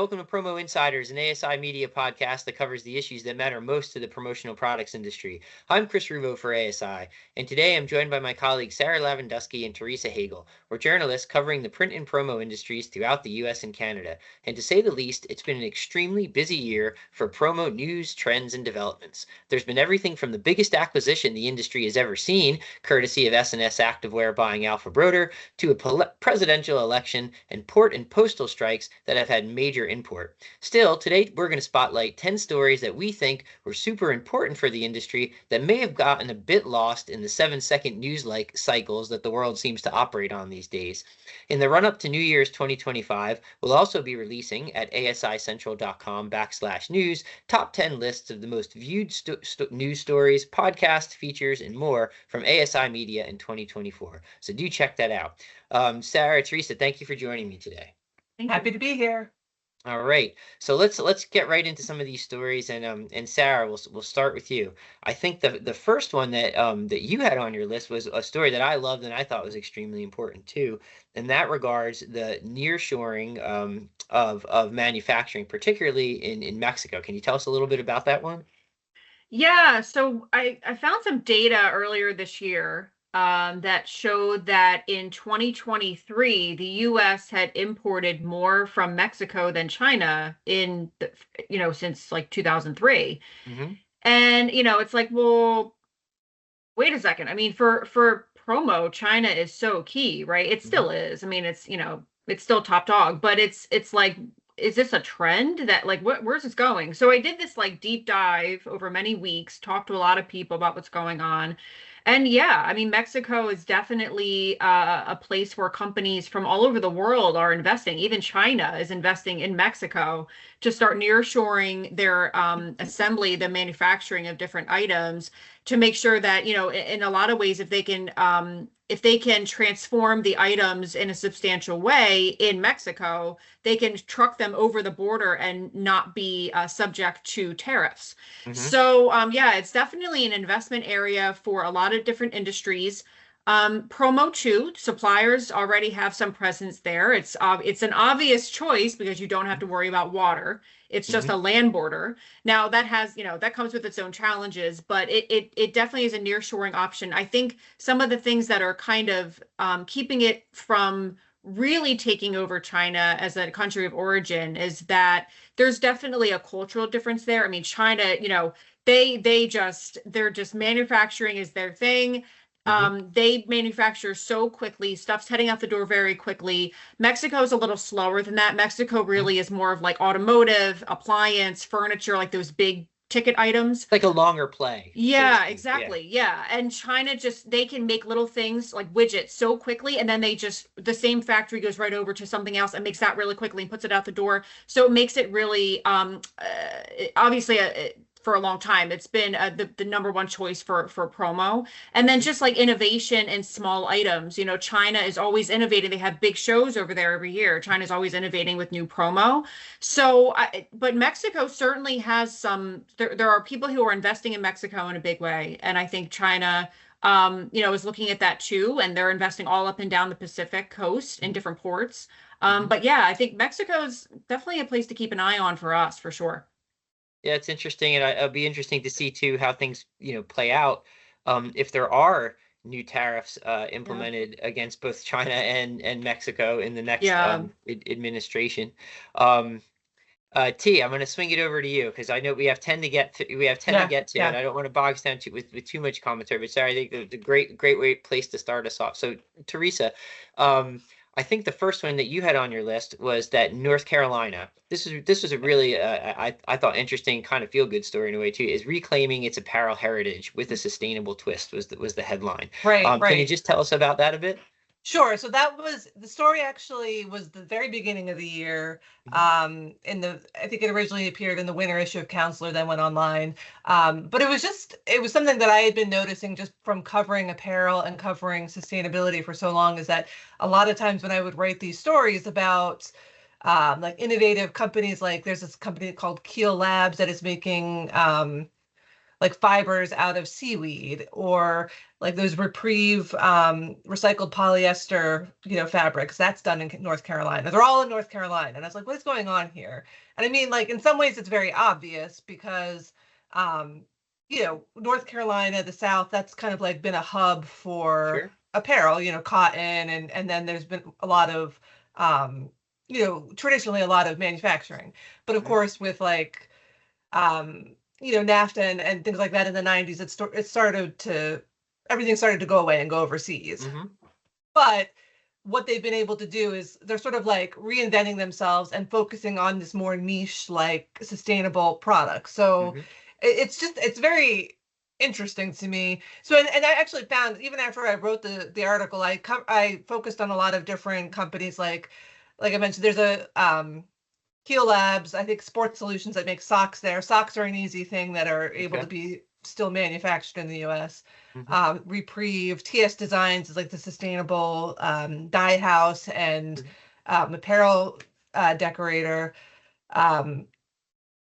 welcome to Promo Insiders, an ASI Media podcast that covers the issues that matter most to the promotional products industry. I'm Chris Ruvo for ASI, and today I'm joined by my colleagues Sarah Lavandusky and Teresa Hagel. We're journalists covering the print and promo industries throughout the US and Canada, and to say the least, it's been an extremely busy year for promo news, trends, and developments. There's been everything from the biggest acquisition the industry has ever seen, courtesy of S&S Activewear buying Alpha Broder, to a presidential election and port and postal strikes that have had major import. Still, today we're going to spotlight 10 stories that we think were super important for the industry that may have gotten a bit lost in the 7-second news-like cycles that the world seems to operate on these days. In the run-up to New Year's 2025, we'll also be releasing at asicentral.com/news top 10 lists of the most viewed news stories, podcasts, features, and more from ASI Media in 2024. So do check that out. Sarah, Teresa, thank you for joining me today. Happy to be here. All right, so let's get right into some of these stories, and Sarah, we'll start with you. I think the first one that that you had on your list was a story that I loved and I thought was extremely important too, and that regards the nearshoring of manufacturing, particularly in Mexico. Can you tell us a little bit about that one? Yeah, so I found some data earlier this year that showed that in 2023, the U.S. had imported more from Mexico than China since like 2003. Mm-hmm. And, it's like, well, wait a second. I mean, for promo, China is so key, right? It still is. I mean, it's still top dog, but it's like, is this a trend that where's this going? So I did this like deep dive over many weeks, talked to a lot of people about what's going on. And yeah, I mean, Mexico is definitely a place where companies from all over the world are investing. Even China is investing in Mexico to start nearshoring their assembly, the manufacturing of different items to make sure that, in a lot of ways, if they can transform the items in a substantial way in Mexico, they can truck them over the border and not be subject to tariffs. Mm-hmm. So yeah, it's definitely an investment area for a lot of different industries. Promo too, suppliers already have some presence there. It's an obvious choice because you don't have to worry about water. It's just a land border. Now that has, that comes with its own challenges, but it definitely is a nearshoring option. I think some of the things that are kind of keeping it from really taking over China as a country of origin is that there's definitely a cultural difference there. I mean, China, they're just manufacturing is their thing. They manufacture so quickly, stuff's heading out the door very quickly. Mexico is a little slower than that. Mexico really is more of like automotive, appliance, furniture, like those big ticket items. Like a longer play. Yeah, exactly. Yeah. And China they can make little things like widgets so quickly, and then the same factory goes right over to something else and makes that really quickly and puts it out the door. So it makes it really, obviously, for a long time, it's been the number one choice for promo. And then just like innovation and small items, China is always innovating. They have big shows over there every year. China's always innovating with new promo. So, but Mexico certainly has there are people who are investing in Mexico in a big way. And I think China, is looking at that too. And they're investing all up and down the Pacific coast in different ports. But yeah, I think Mexico's definitely a place to keep an eye on for us, for sure. Yeah, it's interesting, and it'll be interesting to see too how things play out if there are new tariffs implemented against both China and Mexico in the next administration. T, I'm going to swing it over to you because I know we have 10 to get to. And I don't want to bog us down with too much commentary. But sorry, I think the great place to start us off. So, Teresa, I think the first one that you had on your list was that North Carolina. This was a really I thought interesting kind of feel good story in a way too. Is reclaiming its apparel heritage with a sustainable twist was the headline. Right. Can you just tell us about that a bit? Sure. So that was the story. Actually, was the very beginning of the year. I think it originally appeared in the winter issue of Counselor, then went online. But it was something that I had been noticing just from covering apparel and covering sustainability for so long. Is that a lot of times when I would write these stories about like innovative companies, like there's this company called Keel Labs that is making like fibers out of seaweed, or like those Reprieve recycled polyester, fabrics. That's done in North Carolina. They're all in North Carolina. And I was like, what is going on here? And I mean, like, in some ways it's very obvious because, North Carolina, the South, that's kind of like been a hub for Sure. apparel, cotton. And then there's been a lot of, traditionally a lot of manufacturing. But of Mhm. course, with like, NAFTA and things like that in the 90s, everything started to go away and go overseas. Mhm. But what they've been able to do is they're sort of like reinventing themselves and focusing on this more niche, like sustainable product. So Mhm. it's very interesting to me. So and I actually found, even after I wrote the article, I focused on a lot of different companies, like I mentioned, there's a Heel Labs, I think Sports Solutions, that make socks there. Socks are an easy thing that are able to Okay. be still manufactured in the US. Mhm. Reprieve, TS Designs is like the sustainable dye house and Mhm. apparel decorator. Um,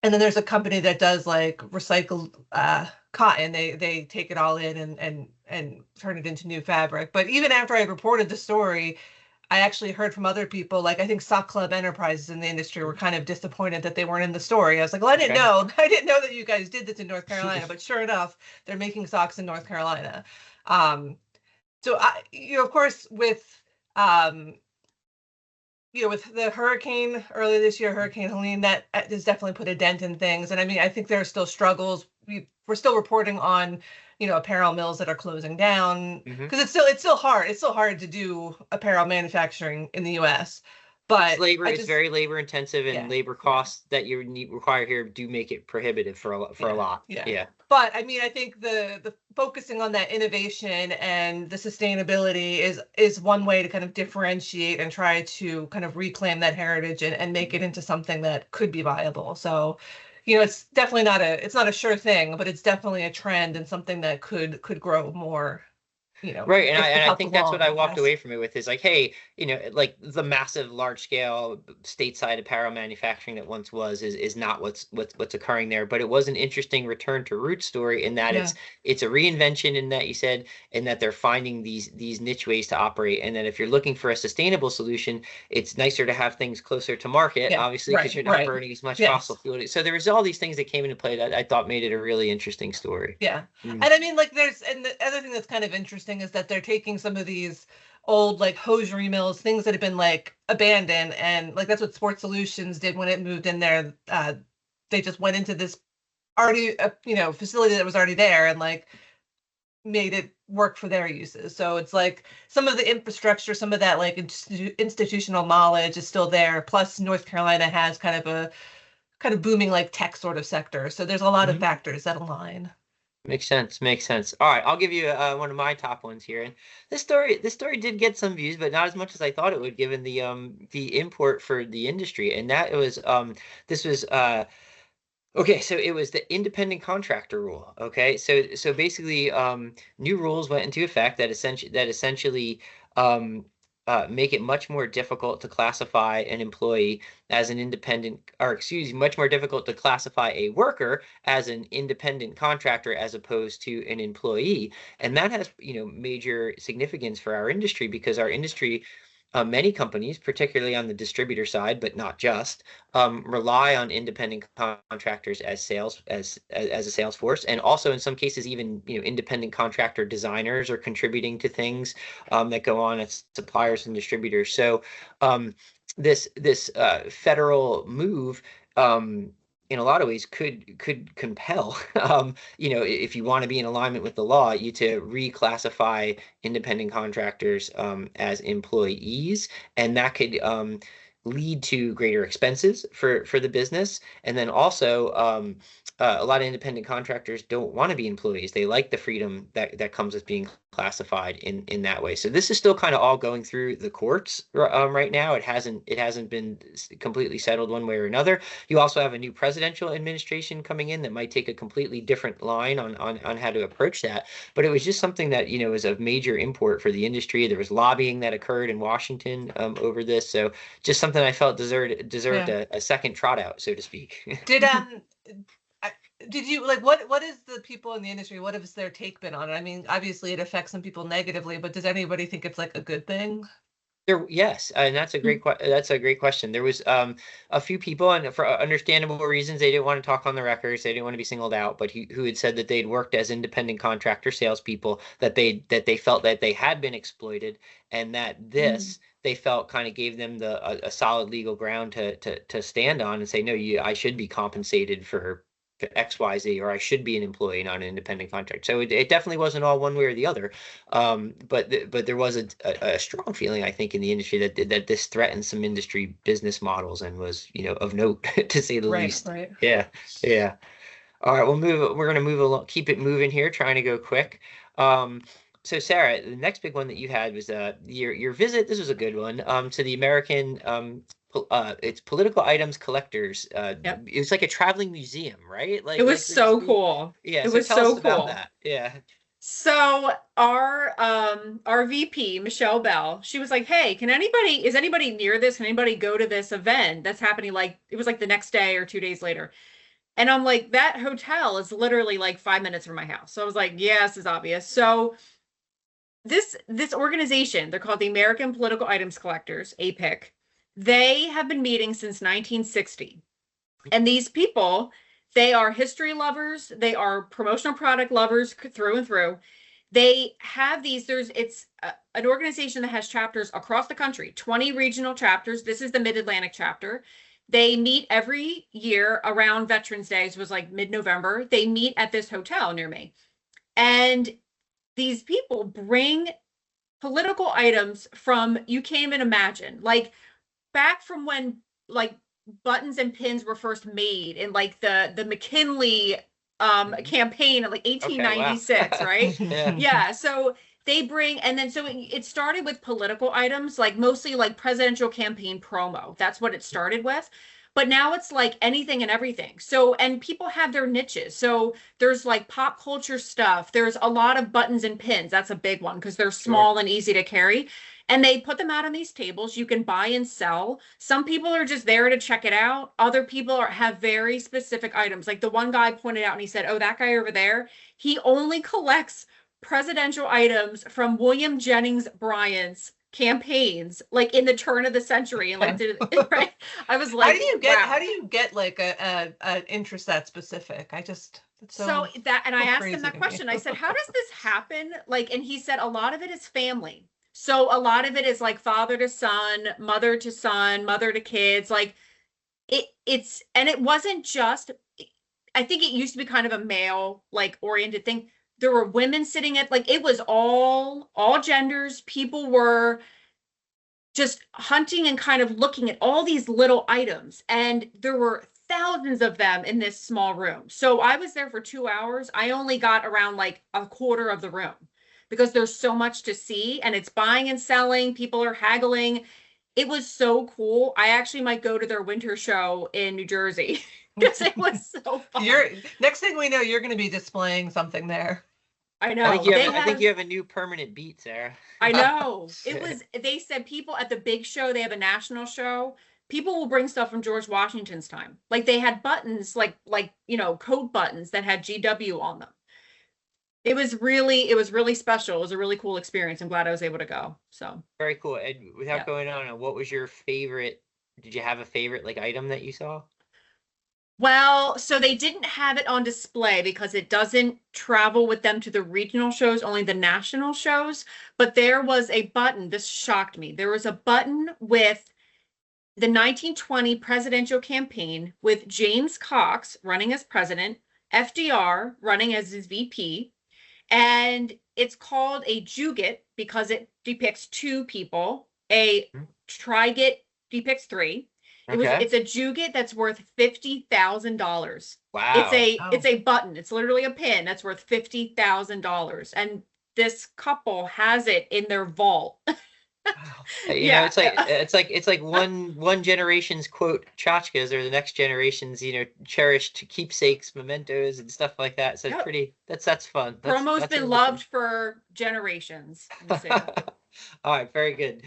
and then there's a company that does like recycled cotton. They take it all in and turn it into new fabric. But even after I reported the story, I actually heard from other people, like I think Sock Club Enterprises in the industry were Mhm. kind of disappointed that they weren't in the story. I was like, well, I didn't Okay. know. I didn't know that you guys did this in North Carolina, but sure enough, they're making socks in North Carolina. Um, so of course, um, with the hurricane earlier this year, Hurricane Helene, that has definitely put a dent in things. And I mean, I think there are still struggles. We're still reporting on, apparel mills that are closing down, Mhm. because it's still hard. It's still hard to do apparel manufacturing in the U.S. But It's very labor intensive, and yeah, labor yeah. costs that you require here do make it prohibitive for a Yeah, lot. yeah. Yeah. But I mean, I think the focusing on that innovation and the sustainability is one way to kind of differentiate and try to kind of reclaim that heritage and make it Mhm. into something that could be viable. So, it's definitely not a sure thing, but it's definitely a trend and something that could grow more, Right, and if I helped think that's what along, I I walked guess. away from it with is like, hey, like the massive, large scale stateside apparel manufacturing that once was is not what's occurring there. But it was an interesting return to root story in that Yeah, it's a reinvention in that you said, in that they're finding these niche ways to operate, and then if you're looking for a sustainable solution, it's nicer to have things closer to market, yeah, obviously, because right, you're not right. burning as much fossil Yes. fuel. So there was all these things that came into play that I thought made it a really interesting story. Yeah. Mm. And I mean, like, and the other thing that's kind of interesting is that they're taking some of these old, like, hosiery mills, things that have been, like, abandoned. And, like, that's what Sports Solutions did when it moved in there. They just went into this already, facility that was already there and, like, made it work for their uses. So it's like some of the infrastructure, some of that, like, institutional knowledge is still there. Plus, North Carolina has kind of a kind of booming, like, tech sort of sector. So there's a lot of Mhm. factors that align. Makes sense. Makes sense. All right, I'll give you one of my top ones here. And this story did get some views, but not as much as I thought it would, given the import for the industry. And that was this was okay. So it was the independent contractor rule. Okay, so basically, new rules went into effect that essentially make it much more difficult to classify an employee as an independent, or excuse me, much more difficult to classify a worker as an independent contractor as opposed to an employee. And that has, major significance for our industry, because our industry, many companies, particularly on the distributor side, but not just, rely on independent contractors as as a sales force, and also in some cases even independent contractor designers are contributing to things that go on as suppliers and distributors. So this federal move, in a lot of ways, could compel if you want to be in alignment with the law, you to reclassify independent contractors as employees, and that could lead to greater expenses for the business. And then also, a lot of independent contractors don't want to be employees. They like the freedom that comes with being classified in that way. So this is still kind of all going through the courts right now. It hasn't been completely settled one way or another. You also have a new presidential administration coming in that might take a completely different line on how to approach that. But it was just something that was of major import for the industry. There was lobbying that occurred in Washington over this. So just something I felt deserved Yeah. a second trot out, so to speak. Did I- did you like what is the people in the industry, what has their take been on it? I mean, obviously it affects some people negatively, but does anybody think it's like a good thing? Yes, and that's a that's a great question. There was a few people, and for understandable reasons, they didn't want to talk on the records. They didn't want to be singled out, but who had said that they'd worked as independent contractor salespeople, that they felt that they had been exploited, and that this they felt kind of gave them a solid legal ground to stand on and say, no, I should be compensated for XYZ, or I should be an employee, not an independent contractor. So it definitely wasn't all one way or the other. But there was a strong feeling, I think, in the industry that this threatened some industry business models and was, of note to say the least. Right. Yeah, yeah. All right, we're gonna move along, keep it moving here, trying to go quick. So Sarah, the next big one that you had was your visit. This was a good one. To the American it's political items collectors. Yep. It was like a traveling museum, right? It was so cool. Yeah, it so was tell so us about cool. that. Yeah. So our VP, Michelle Bell, she was like, "Hey, is anybody near this? Can anybody go to this event that's happening?" Like it was like the next day or 2 days later. And I'm like, that hotel is literally like 5 minutes from my house. So I was like, yes, is obvious. So this organization, they're called the American Political Items Collectors, APIC. They have been meeting since 1960. And these people, they are history lovers, they are promotional product lovers through and through. They have it's an organization that has chapters across the country, 20 regional chapters. This is the Mid-Atlantic chapter. They meet every year around Veterans Day, it was like mid-November. They meet at this hotel near me. And these people bring political items from, you can't even imagine, like back from when like buttons and pins were first made in like the McKinley campaign of like 1896. Okay, wow. Right? Yeah. Yeah. So they bring, and then so it started with political items, like mostly like presidential campaign promo. That's what it started with. But now it's like anything and everything. So, and people have their niches. So there's like pop culture stuff. There's a lot of buttons and pins. That's a big one because they're small and easy to carry. And they put them out on these tables. You can buy and sell. Some people are just there to check it out. Other people have very specific items. Like the one guy pointed out and he said, "Oh, that guy over there, he only collects presidential items from William Jennings Bryan's campaigns, like in the turn of the century." And like, right? I was like, wow. How do you get like a interest that specific? So that, and I asked him that question. I said, "How does this happen?" Like, and he said, "A lot of it is family. So a lot of it is like father to son, mother to son, mother to kids. Like and it wasn't just, I think it used to be kind of a male like oriented thing. There were women sitting at, like, it was all genders. People were just hunting and kind of looking at all these little items. And there were thousands of them in this small room. So I was there for 2 hours. I only got around like a quarter of the room because there's so much to see, and it's buying and selling. People are haggling. It was so cool. I actually might go to their winter show in New Jersey because it was so fun. Next thing we know, you're going to be displaying something there. I know. I think you have a new permanent beat, Sarah. I know. They said people at the big show, they have a national show. People will bring stuff from George Washington's time. Like they had buttons, like coat buttons that had GW on them. It was really special. It was a really cool experience. I'm glad I was able to go. So very cool. And without going on, what was your favorite? Did you have a favorite like item that you saw? Well, so they didn't have it on display because it doesn't travel with them to the regional shows, only the national shows. But there was a button. This shocked me. There was a button with the 1920 presidential campaign with James Cox running as president, FDR running as his VP. And it's called a Jugit because it depicts two people. A Trigit depicts three. It's a Jugit that's worth $50,000. Wow. It's a button. It's literally a pin that's worth $50,000. And this couple has it in their vault. Know, it's like one generation's quote tchotchkes or the next generation's cherished keepsakes, mementos, and stuff like that. So it's pretty. That's fun. Promo's been loved for generations. All right, very good.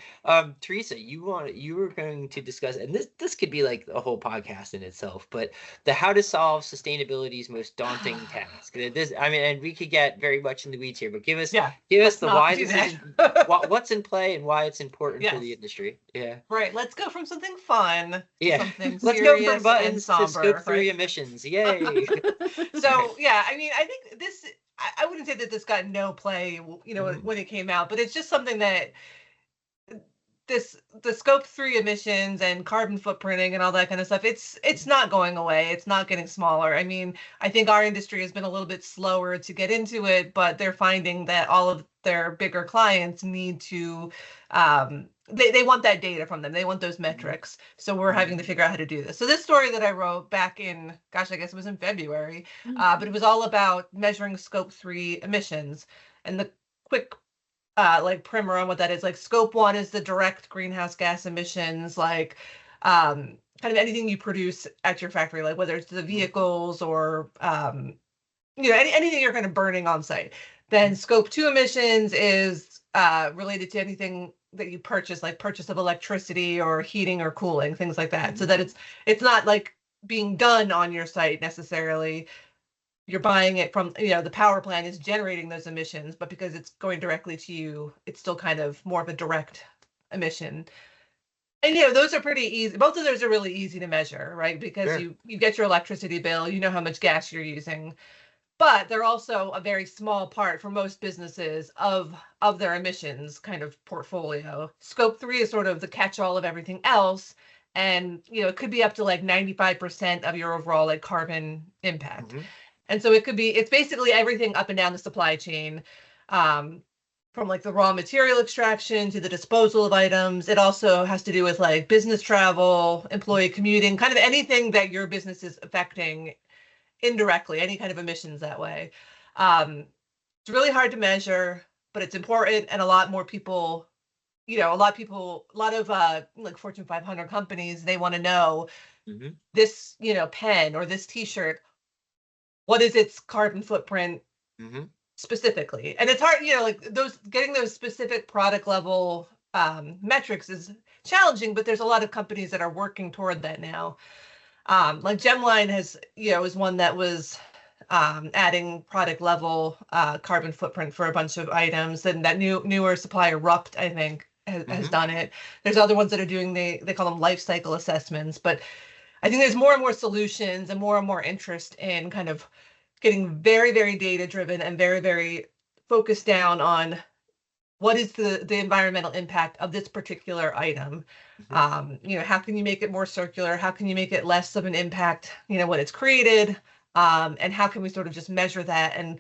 Teresa, you were going to discuss, and this could be like a whole podcast in itself, but the how to solve sustainability's most daunting task. This, I mean, and we could get very much in the weeds here, but Yeah, give us let's the not why do this that. is what's in play and why it's important for the Yes. industry. Yeah. Right. Let's go from something fun to Yeah. something Let's go from serious and buttons to somber, scope 3 right? emissions. Yay. So yeah, I mean, I think this. I wouldn't say that this got no play, Mhm. when it came out, but it's just something that the scope 3 emissions and carbon footprinting and all that kind of stuff, it's not going away. It's not getting smaller. I mean, I think our industry has been a little bit slower to get into it, but they're finding that all of their bigger clients need to they want that data from them. They want those metrics. So we're having to figure out how to do this. So this story that I wrote back in, gosh, I guess it was in February, but it was all about measuring scope 3 emissions. And the quick like primer on what that is. Like scope 1 is the direct greenhouse gas emissions, like kind of anything you produce at your factory, like whether it's the vehicles or anything you're kind of burning on site. Then scope 2 emissions is related to anything that you purchase, like purchase of electricity or heating or cooling, things like that. So that it's not like being done on your site necessarily. You're buying it from, the power plant is generating those emissions, but because it's going directly to you, it's still kind of more of a direct emission. And those are pretty easy. Both of those are really easy to measure, right? Because Sure. you get your electricity bill, you know how much gas you're using, but they're also a very small part for most businesses of their emissions kind of portfolio. Scope 3 is sort of the catch-all of everything else, and it could be up to like 95% of your overall like carbon impact. And so it's basically everything up and down the supply chain, from like the raw material extraction to the disposal of items. It also has to do with like business travel, employee commuting, kind of anything that your business is affecting indirectly, any kind of emissions that way. It's really hard to measure, but it's important, and a lot more people, a lot of like Fortune 500 companies, they want to know this, pen or this T-shirt, what is its carbon footprint specifically. And it's hard, like getting those specific product level metrics is challenging, but there's a lot of companies that are working toward that now. Like Gemline has, is one that was adding product level carbon footprint for a bunch of items, and that newer supplier Rupt, I think, has done it. There's other ones that are doing, they call them life cycle assessments, but I think there's more and more solutions and more interest in kind of getting very, very data driven and very, very focused down on what is the environmental impact of this particular item. How can you make it more circular? How can you make it less of an impact, when it's created? And how can we sort of just measure that and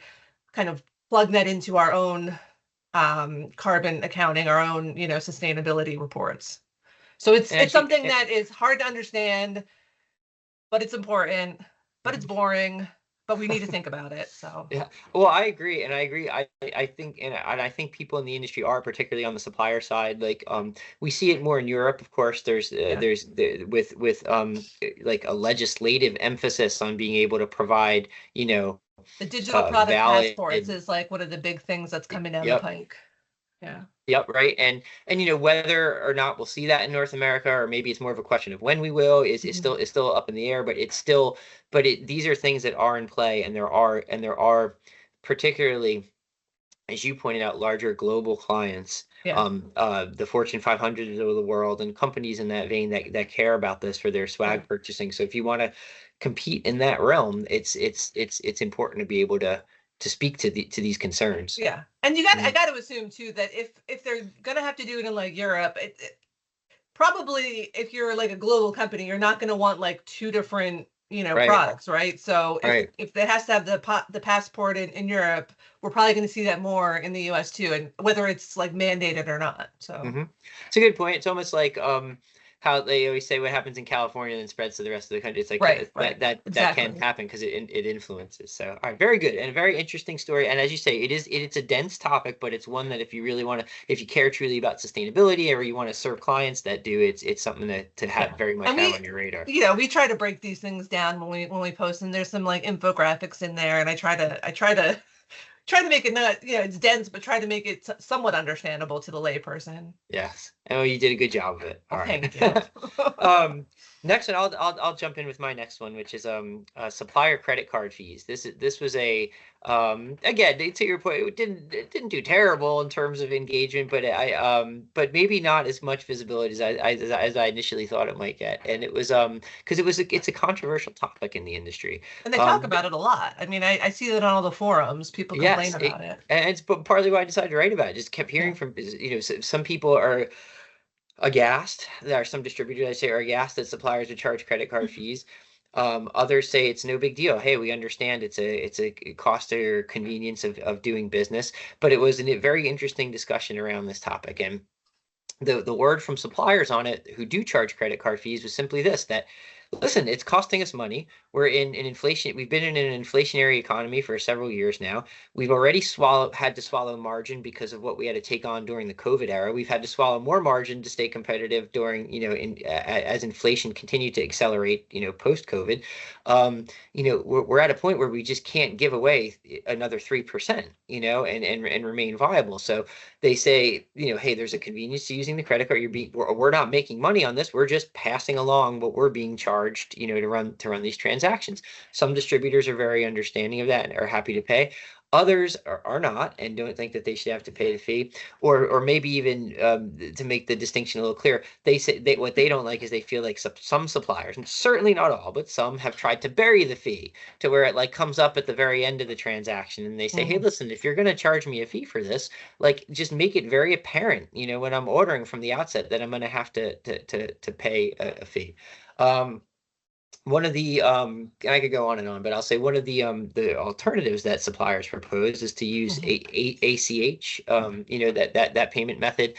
kind of plug that into our own carbon accounting, our own, sustainability reports. So it's something that is hard to understand, but it's important, but it's boring, but we need to think about it. So yeah, well, I agree. I think, and I think people in the industry are, particularly on the supplier side, like we see it more in Europe. Of course, there's with like a legislative emphasis on being able to provide, the digital product valid passports is like one of the big things that's coming down the pike. Yeah. Yep, right. And whether or not we'll see that in North America, or maybe it's more of a question of when we will, is still up in the air, but these are things that are in play, and there are particularly, as you pointed out, larger global clients, the Fortune 500 of the world, and companies in that vein that care about this for their swag purchasing. So if you want to compete in that realm, it's important to be able to speak to these concerns. Yeah. And I got to assume too that if they're gonna have to do it in like Europe, it probably, if you're like a global company, you're not gonna want like two different products, right? So if it has to have the passport in Europe, we're probably going to see that more in the US too, and whether it's like mandated or not. So it's a good point. It's almost like how they always say what happens in California then spreads to the rest of the country. It's like that can happen because it influences. So all right, very good, and a very interesting story. And as you say, it's a dense topic, but it's one that if you really want to, if you care truly about sustainability, or you want to serve clients that do, it's something to have very much have on your radar. We try to break these things down when we post, and there's some like infographics in there, and I try to try to make it not, it's dense, but try to make it somewhat understandable to the layperson. Yes. Oh, you did a good job of it. All right. Thank you. Next one, I'll jump in with my next one, which is supplier credit card fees. This was a again, to your point, it didn't do terrible in terms of engagement, but maybe not as much visibility as I initially thought it might get. And it was because it's a controversial topic in the industry. And they talk about it a lot. I mean, I see that on all the forums. People complain about it. And it's partly why I decided to write about it. Just kept hearing from some people are aghast. There are some distributors I say are aghast that suppliers would charge credit card fees. Others say it's no big deal. Hey, we understand it's a cost or convenience of doing business. But it was a very interesting discussion around this topic. And the word from suppliers on it who do charge credit card fees was simply this, that listen, it's costing us money. We're in an inflation. We've been in an inflationary economy for several years now. We've already had to swallow margin because of what we had to take on during the COVID era. We've had to swallow more margin to stay competitive during, as inflation continued to accelerate, post COVID. We're at a point where we just can't give away another 3%, and remain viable. So they say, hey, there's a convenience to using the credit card. We're not making money on this. We're just passing along what we're being charged, to run these transactions. Some distributors are very understanding of that and are happy to pay. Others are not and don't think that they should have to pay the fee, or maybe even to make the distinction a little clear, they say what they don't like is they feel like some suppliers, and certainly not all, but some have tried to bury the fee to where it comes up at the very end of the transaction, and they say, hey, listen, if you're going to charge me a fee for this, just make it very apparent, when I'm ordering from the outset that I'm going to have to pay a fee. One of the I could go on and on, but I'll say one of the alternatives that suppliers propose is to use ACH, that payment method.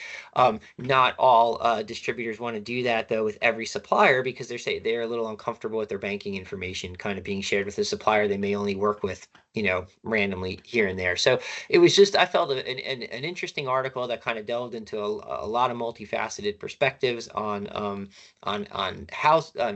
Not all distributors want to do that though with every supplier, because they're a little uncomfortable with their banking information kind of being shared with a supplier they may only work with, randomly here and there. So it was just, I felt an interesting article that kind of delved into a lot of multifaceted perspectives on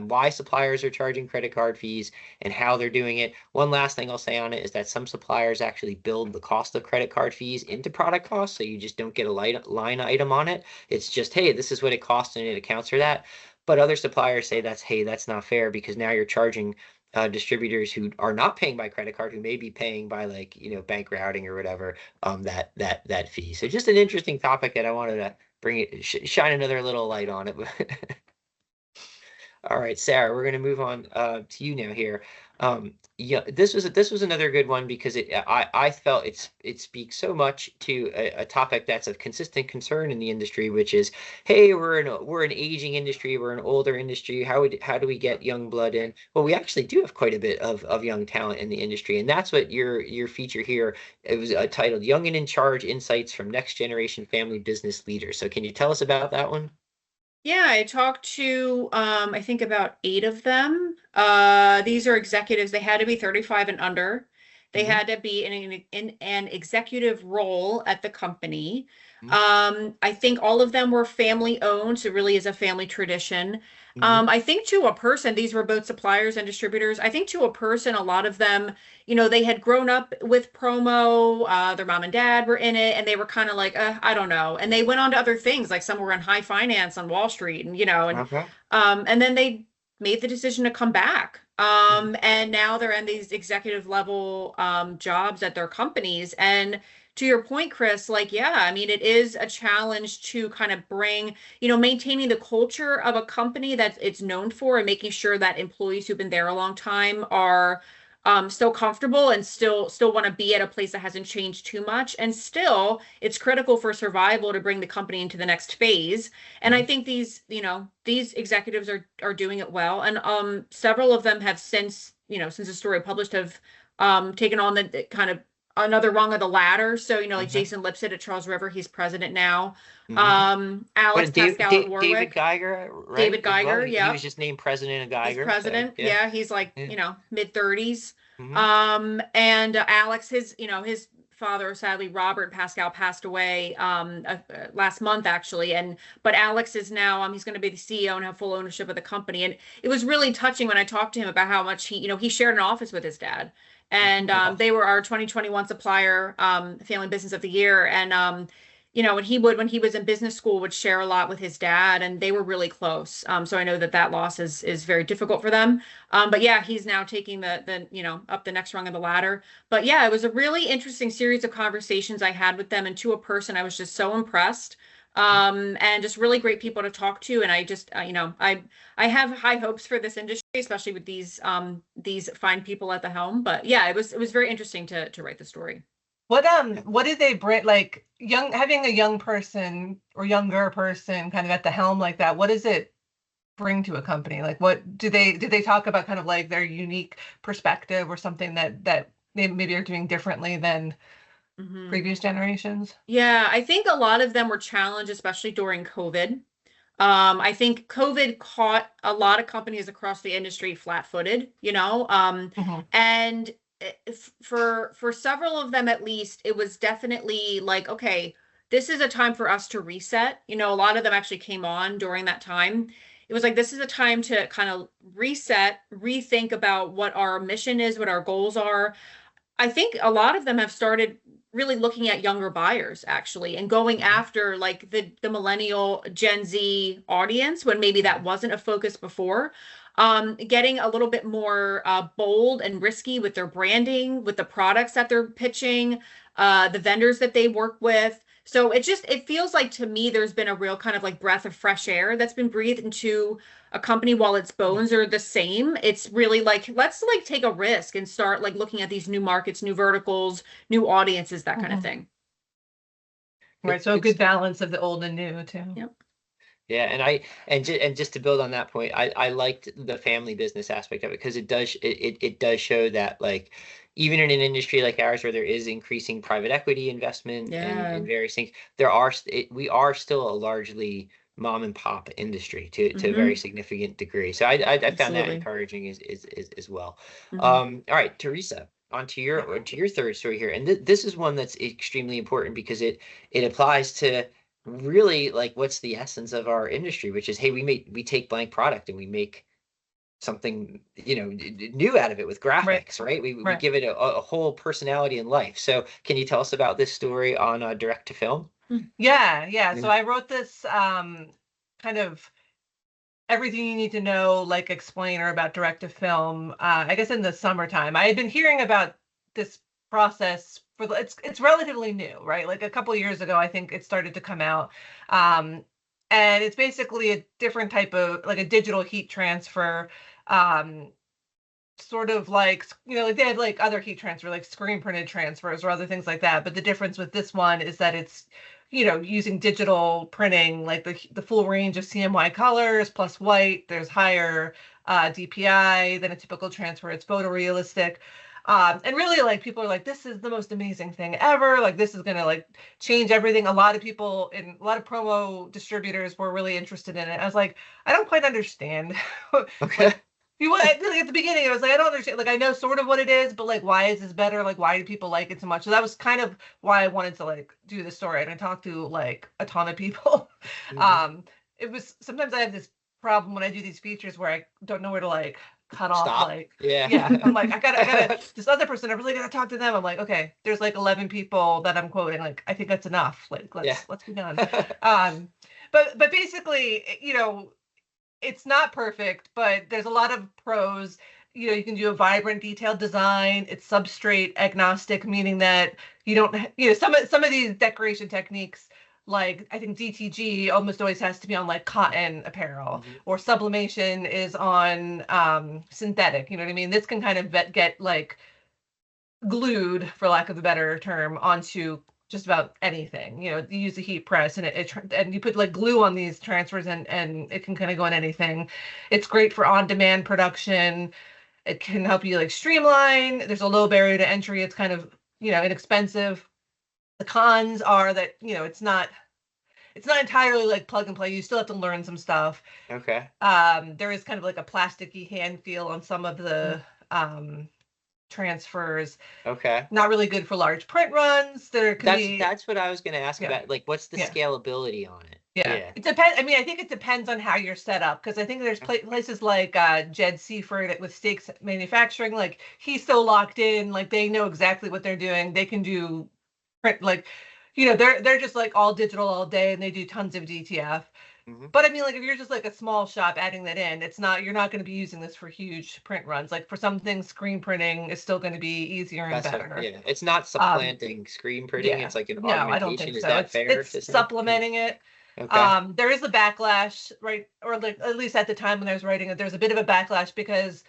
why suppliers are charging credit card fees and how they're doing it. One last thing I'll say on it is that some suppliers actually build the cost of credit card fees into product costs, so you just don't get a line item on it. It's just, hey, this is what it costs and it accounts for that. But other suppliers say that's not fair, because now you're charging distributors who are not paying by credit card, who may be paying by bank routing or whatever, that fee. So just an interesting topic that I wanted to shine another little light on it. All right, Sarah, we're going to move on to you now here. This was another good one, because I felt it speaks so much to a topic that's of consistent concern in the industry, which is, hey, we're an aging industry, we're an older industry. How do we get young blood in? Well, we actually do have quite a bit of young talent in the industry, and that's what your feature here. It was titled "Young and in Charge: Insights from Next Generation Family Business Leaders." So, can you tell us about that one? Yeah, I talked to I think about 8 of them. These are executives. They had to be 35 and under. They had to be in an executive role at the company. I think all of them were family owned, so it really is a family tradition. I think to a person, these were both suppliers and distributors. I think to a person, a lot of them, they had grown up with promo, their mom and dad were in it, and they were kind of like, I don't know. And they went on to other things, like some were in high finance on Wall Street, and, and then they made the decision to come back. And now they're in these executive level jobs at their companies. And to your point, Chris, I mean, it is a challenge to kind of bring, maintaining the culture of a company that it's known for, and making sure that employees who've been there a long time are still comfortable and still want to be at a place that hasn't changed too much. And still, it's critical for survival to bring the company into the next phase. And I think these executives are doing it well. And several of them have since the story published, have taken on the kind of another rung of the ladder. So, like Jason Lipset at Charles River, he's president now. Alex Pascal at Warwick. David Geiger, right? David Geiger, well. Yeah. He was just named president of Geiger. He's president, so, yeah. He's mid-30s. And Alex, his father, sadly, Robert Pascal, passed away last month, actually. But Alex is now, he's going to be the CEO and have full ownership of the company. And it was really touching when I talked to him about how much he shared an office with his dad. and Wow. they were our 2021 supplier, family business of the year. And you know, when he was in business school, would share a lot with his dad, and they were really close. So I know that loss is very difficult for them. But yeah, he's now taking the you know, up the next rung of the ladder. But yeah, it was a really interesting series of conversations I had with them, and to a person, I was just so impressed. And just really great people to talk to. And I just, you know, I have high hopes for this industry, especially with these fine people at the helm. But yeah, it was very interesting to write the story. What did they bring, like having a young person or younger person kind of at the helm like that? What does it bring to a company? Like, what did they talk about, kind of like their unique perspective or something that they maybe are doing differently than previous generations? Yeah, I think a lot of them were challenged, especially during COVID. I think COVID caught a lot of companies across the industry flat-footed, you know, Mhm. and for several of them at least, it was definitely like, okay, this is a time for us to reset. You know, a lot of them actually came on during that time. It was like, this is a time to kind of reset, rethink about what our mission is, what our goals are. I think a lot of them have started really looking at younger buyers actually, and going after like the millennial Gen Z audience when maybe that wasn't a focus before. Getting a little bit more bold and risky with their branding, with the products that they're pitching, the vendors that they work with. So it feels like to me there's been a real kind of like breath of fresh air that's been breathed into a company. While its bones are the same, it's really like, let's like take a risk and start like looking at these new markets, new verticals, new audiences, that kind of Mhm. thing. Right. So a good balance of the old and new too. Yep. Yeah, and just to build on that point, I liked the family business aspect of it because it does show that like even in an industry like ours where there is increasing private equity investment Yeah. and various things, we are still a largely mom and pop industry to a very Hmm. significant degree. So I found that Absolutely. encouraging as well. Hmm. All right, Teresa, to your third story here, and this is one that's extremely important because it applies to really like what's the essence of our industry, which is, hey, we take blank product and we make something, you know, new out of it with Right. graphics, right? We Right. give it a whole personality and life. So can you tell us about this story on direct to film? Yeah. Yeah. Yeah. So I wrote this kind of everything you need to know, like explainer about direct to film. I guess in the summertime, I had been hearing about this process for it's relatively new, right? Like a couple years ago, I think it started to come out, and it's basically a different type of like a digital heat transfer. Um, Sort of like, you know, like they have like other heat transfer, like screen printed transfers or other things like that. But the difference with this one is that it's, you know, using digital printing, like the full range of CMY colors plus white. There's higher DPI than a typical transfer. It's photorealistic. And really, like people are like, this is the most amazing thing ever. Like this is gonna like change everything. A lot of people and a lot of promo distributors were really interested in it. I was like, I don't quite understand Okay. like you want like at the beginning, I was like, I don't understand. Like, I know sort of what it is, but like, why is this better? Like, why do people like it so much? So that was kind of why I wanted to like do this story. And I talked to like a ton of people. Hmm. um, it was sometimes I have this problem when I do these features where I don't know where to like cut off. Stop. Like, yeah, Yeah. I'm like, I gotta this other person. I really gotta talk to them. I'm like, okay, there's like 11 people that I'm quoting. Like, I think that's enough. Like, Yeah. let's be done. Um, but basically, you know, it's not perfect, but there's a lot of pros. You know, you can do a vibrant, detailed design. It's substrate agnostic, meaning that you don't, you know, some of these decoration techniques, like I think DTG almost always has to be on like cotton apparel, Mhm. or sublimation is on synthetic. You know what I mean? This can kind of get like glued, for lack of a better term, onto just about anything. You know, you use a heat press and and you put like glue on these transfers and it can kind of go on anything. It's great for on-demand production. It can help you like streamline. There's a low barrier to entry. It's kind of, you know, inexpensive. The cons are that, you know, it's not entirely like plug and play. You still have to learn some stuff. Okay. There is kind of like a plasticky hand feel on some of the um transfers. Okay. Not really good for large print runs. That's what I was going to ask Yeah. about. Like, what's the Yeah. scalability on it? Yeah. It depends. I mean, I think it depends on how you're set up, because I think there's places like Jed Seaford with Stakes Manufacturing. Like, he's so locked in. Like, they know exactly what they're doing. They can do print, like, they're just like all digital all day, and they do tons of DTF. But I mean, like, if you're just like a small shop adding that in, you're not going to be using this for huge print runs. Like, for some things, screen printing is still going to be easier and better. Yeah, it's not supplanting screen printing. Yeah. It's like an No, augmentation. I don't think Is so. that fair? It's supplementing it. Okay. There is a backlash, right? Or like, at least at the time when I was writing it, there's a bit of a backlash because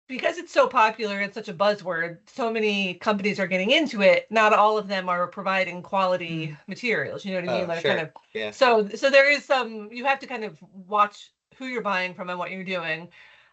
it's so popular and such a buzzword. So many companies are getting into it. Not all of them are providing quality materials. You know what I mean? Like, Sure. kind of. Yeah. So there is you have to kind of watch who you're buying from and what you're doing.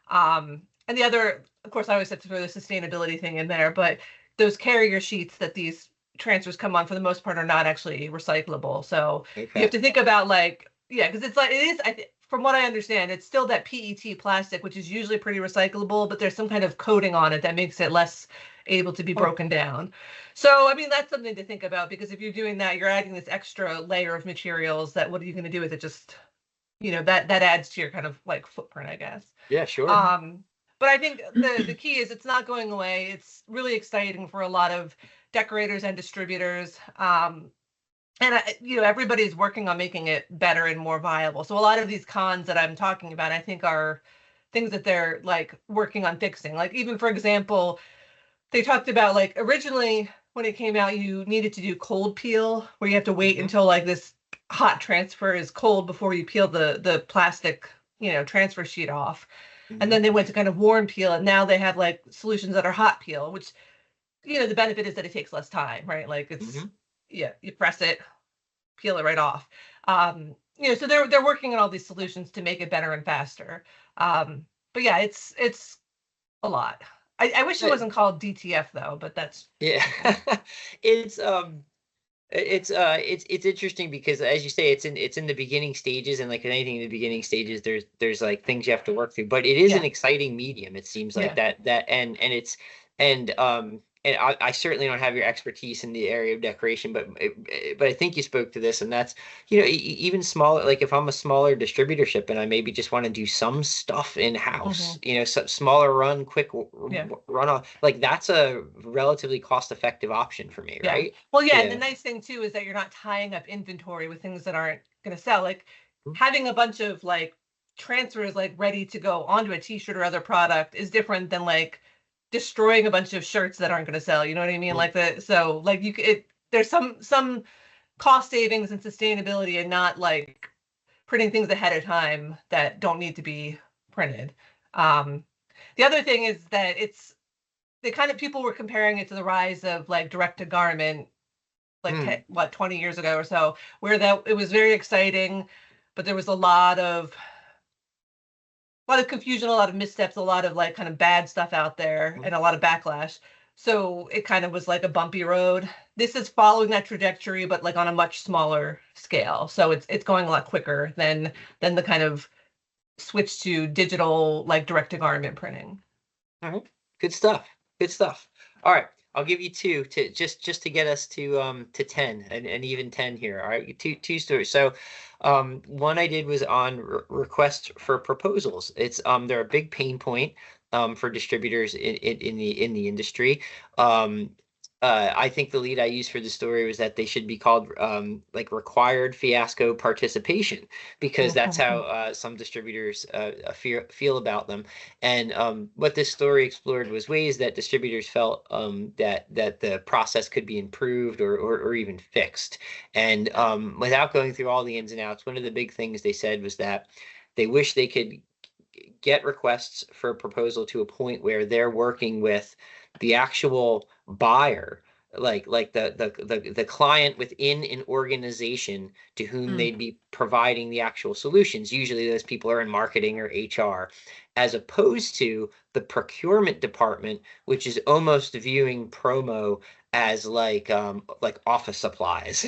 And the other, of course, I always have to throw the sustainability thing in there, but those carrier sheets that these transfers come on, for the most part, are not actually recyclable. So you have to think about, like, yeah, because it's like, it is, from what I understand, it's still that PET plastic, which is usually pretty recyclable, but there's some kind of coating on it that makes it less able to be broken down. So, I mean, that's something to think about, because if you're doing that, you're adding this extra layer of materials that, what are you going to do with it? Just, that adds to your kind of like footprint, I guess. Yeah, sure. But I think the key is it's not going away. It's really exciting for a lot of decorators and distributors. And everybody's working on making it better and more viable. So a lot of these cons that I'm talking about, I think, are things that they're like working on fixing. Like, even, for example, they talked about, like, originally when it came out, you needed to do cold peel, where you have to wait until like this hot transfer is cold before you peel the plastic, transfer sheet off. And then they went to kind of warm peel, and now they have like solutions that are hot peel, which, the benefit is that it takes less time, right? Like, it's, yeah, you press it, peel it right off. So they're working on all these solutions to make it better and faster. But yeah, it's a lot. I wish it wasn't called DTF though, but that's, yeah. It's interesting because, as you say, it's in the beginning stages, and like anything in the beginning stages, there's like things you have to work through, but it is an exciting medium. It seems like that and I certainly don't have your expertise in the area of decoration, but I think you spoke to this, and that's, even smaller, like if I'm a smaller distributorship and I maybe just want to do some stuff in house, smaller run, quick run off, like that's a relatively cost effective option for me, right? Well, and the nice thing too is that you're not tying up inventory with things that aren't going to sell. Like, having a bunch of like transfers like ready to go onto a t-shirt or other product is different than like destroying a bunch of shirts that aren't going to sell. You know what I mean? Like so like there's some cost savings and sustainability, and not like printing things ahead of time that don't need to be printed. The other thing is that people were comparing it to the rise of like direct to garment, like 20 years ago or so, where it was very exciting, but there was a lot of confusion, a lot of missteps, a lot of like kind of bad stuff out there, and a lot of backlash. So it kind of was like a bumpy road. This is following that trajectory, but like on a much smaller scale. So it's going a lot quicker than the kind of switch to digital, like direct to garment printing. All right, good stuff. All right, I'll give you two to just to get us to 10 and even 10 here. All right, two stories. So one I did was on requests for proposals. It's they're a big pain point for distributors in the industry. I think the lead I used for the story was that they should be called like required fiasco participation, because that's how some distributors feel about them. And what this story explored was ways that distributors felt that the process could be improved or even fixed. And without going through all the ins and outs, one of the big things they said was that they wish they could get requests for a proposal to a point where they're working with the actual buyer, like the client within an organization to whom they'd be providing the actual solutions. Usually those people are in marketing or HR, as opposed to the procurement department, which is almost viewing promo as like office supplies,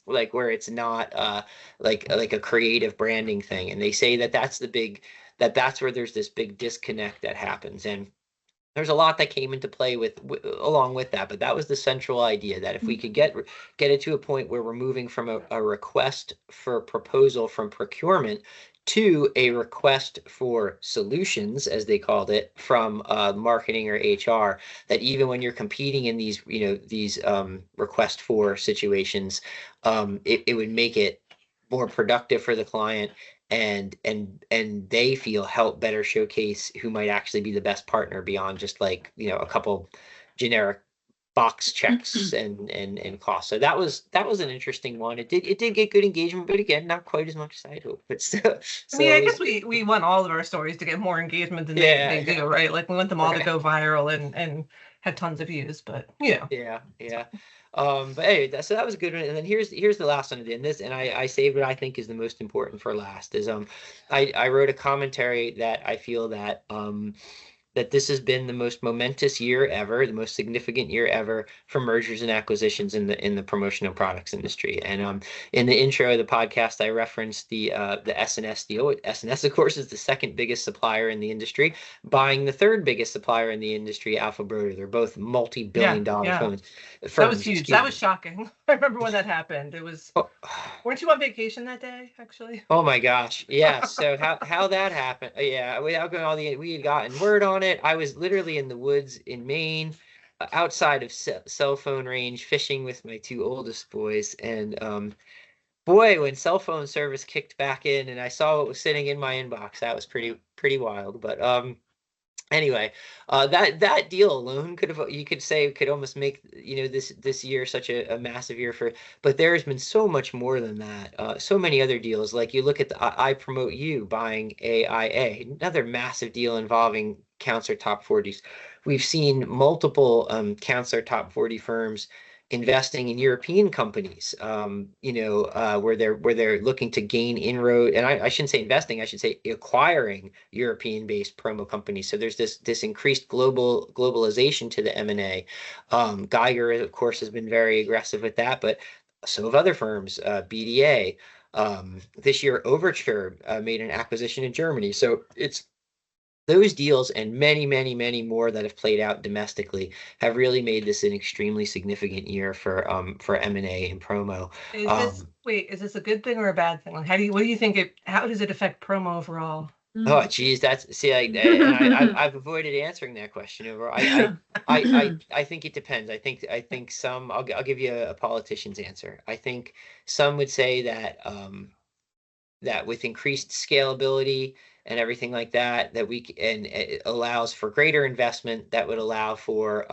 like where it's not like a creative branding thing. And they say that that's the that's where there's this big disconnect that happens. And there's a lot that came into play along with that, but that was the central idea, that if we could get it to a point where we're moving from a request for proposal from procurement to a request for solutions, as they called it, from marketing or HR, that even when you're competing in these request for situations, it would make it more productive for the client, and they feel help better showcase who might actually be the best partner beyond just like, a couple generic box checks and costs. So that was an interesting one. It did get good engagement, but again, not quite as much as I'd hoped. But still, I mean, I guess we want all of our stories to get more engagement than they do, right? Like we want them all to go viral and have tons of views, but yeah. But hey, so that was a good one. And then here's the last one. And I saved what I think is the most important for last. Is I wrote a commentary that I feel that that this has been the most momentous year ever, the most significant year ever for mergers and acquisitions in the promotional products industry. And in the intro of the podcast, I referenced the S&S deal. S&S, of course, is the second biggest supplier in the industry, buying the third biggest supplier in the industry, Alpha Broder. They're both multi-billion-dollar firms. That was huge. That was shocking. I remember when that happened. It was. Weren't you on vacation that day, actually? Oh my gosh. Yeah. So how that happened. Yeah. Without going we had gotten word on it. I was literally in the woods in Maine, outside of cell phone range, fishing with my two oldest boys. And boy, when cell phone service kicked back in and I saw what was sitting in my inbox, that was pretty wild. But anyway, that deal alone could almost make this year such a massive year but there has been so much more than that. So many other deals, like you look at the I Promote You buying AIA, another massive deal involving Counselor Top 40s. We've seen multiple Counselor Top 40 firms investing in European companies, where they're looking to gain inroad. And I shouldn't say investing, I should say acquiring European-based promo companies. So there's this increased globalization to the M&A. Geiger, of course, has been very aggressive with that, but so have other firms, BDA. This year, Overture made an acquisition in Germany. So it's those deals and many, many, many more that have played out domestically have really made this an extremely significant year for M&A and promo. Is this a good thing or a bad thing? Like, how do you think how does it affect promo overall? Oh, geez, I've avoided answering that question overall. I think it depends. I think some, I'll give you a politician's answer. I think some would say that that with increased scalability and everything like that, and it allows for greater investment that would allow for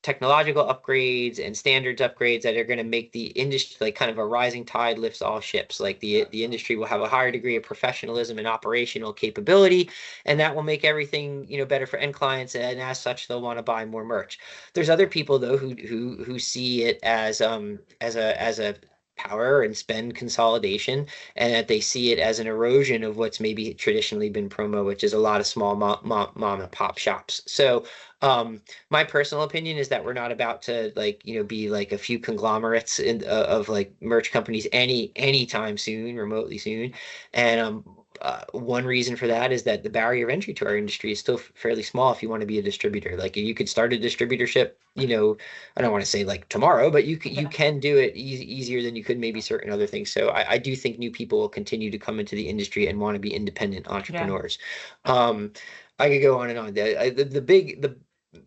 technological upgrades and standards upgrades that are going to make the industry, like, kind of a rising tide lifts all ships. Like the industry will have a higher degree of professionalism and operational capability, and that will make everything better for end clients, and as such they'll want to buy more merch. There's other people though who see it as a power and spend consolidation, and that they see it as an erosion of what's maybe traditionally been promo, which is a lot of small mom and pop shops. So my personal opinion is that we're not about to be like a few conglomerates of like merch companies anytime soon, remotely soon. And one reason for that is that the barrier of entry to our industry is still fairly small if you want to be a distributor. Like you could start a distributorship, I don't want to say like tomorrow, but you can do it easier than you could maybe certain other things. So I do think new people will continue to come into the industry and want to be independent entrepreneurs. Yeah. I could go on and on.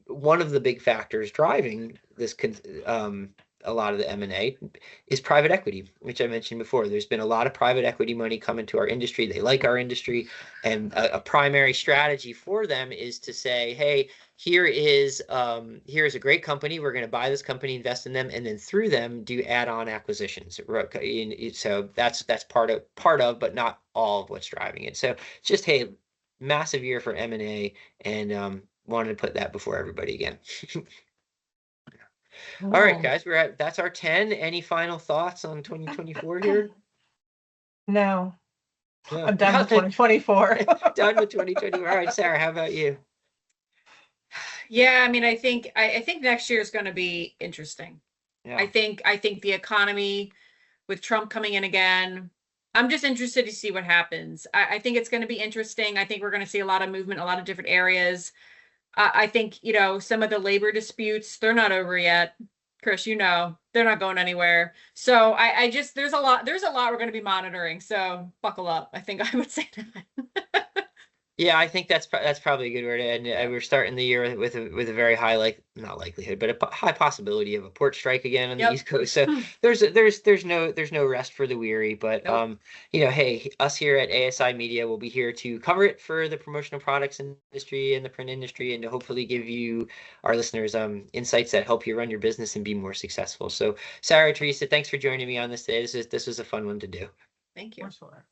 One of the big factors driving this a lot of the M&A is private equity, which I mentioned before. There's been a lot of private equity money come into our industry. They like our industry, and a primary strategy for them is to say, hey, here's a great company. We're going to buy this company, invest in them, and then through them do add-on acquisitions. So that's part of, but not all of what's driving it. So it's just, hey, massive year for M&A, and wanted to put that before everybody again. All right, guys, that's our 10. Any final thoughts on 2024 here? No. I'm done with 2024. Done with 2024. All right, Sarah, how about you? Yeah, I mean, I think next year is going to be interesting. Yeah. I think the economy, with Trump coming in again, I'm just interested to see what happens. I think it's going to be interesting. I think we're going to see a lot of movement, a lot of different areas. I think, you know, some of the labor disputes, they're not over yet. Chris, you know, they're not going anywhere. So I just, there's a lot we're going to be monitoring. So buckle up. I think I would say that. Yeah, I think that's probably a good word. And we're starting the year with a very high, like, not likelihood, but a high possibility of a port strike again on the Yep. East Coast. So there's no rest for the weary. But Nope. you know, hey, us here at ASI Media will be here to cover it for the promotional products industry and the print industry, and to hopefully give you, our listeners, insights that help you run your business and be more successful. So Sarah, Teresa, thanks for joining me on this today. This was a fun one to do. Thank you. For sure.